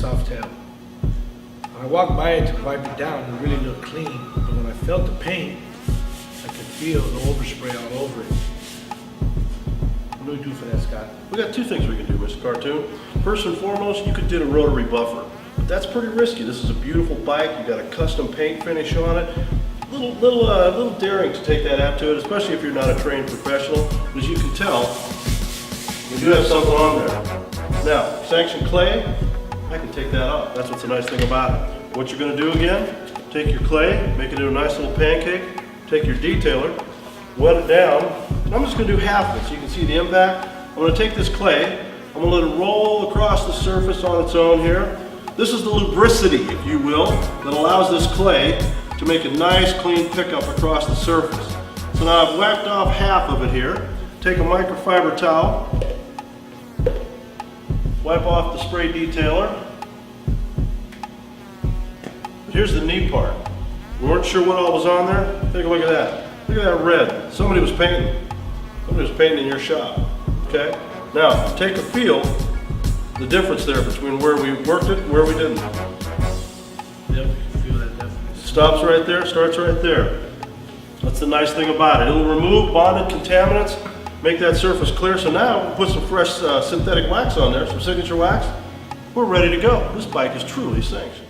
soft tail. When I walked by it to wipe it down, it really looked clean. But when I felt the paint, I could feel the overspray all over it. What do we do for that, Scott? We got two things we can do, Mr. Cartoon. First and foremost, you could get a rotary buffer. But that's pretty risky. This is a beautiful bike. You got a custom paint finish on it. Little daring to take that out to it, especially if you're not a trained professional. As you can tell, we do have something on there. Now, sanctioned clay, I can take that off. That's what's the nice thing about it. What you're going to do again, take your clay, make it into a nice little pancake, take your detailer, wet it down, and I'm just going to do half of it so you can see the impact. I'm going to take this clay, I'm going to let it roll across the surface on its own here. This is the lubricity, if you will, that allows this clay to make a nice clean pickup across the surface. So now I've whacked off half of it here. Take a microfiber towel, wipe off the spray detailer. But here's the neat part. We weren't sure what all was on there. Take a look at that. Look at that red. Somebody was painting. Somebody was painting in your shop. Okay? Now, take a feel, the difference there between where we worked it and where we didn't. Yep, you can feel that definitely. Stops right there, starts right there. That's the nice thing about it. It'll remove bonded contaminants, make that surface clear. So now we'll put some fresh synthetic wax on there, some signature wax. We're ready to go. This bike is truly sanctioned.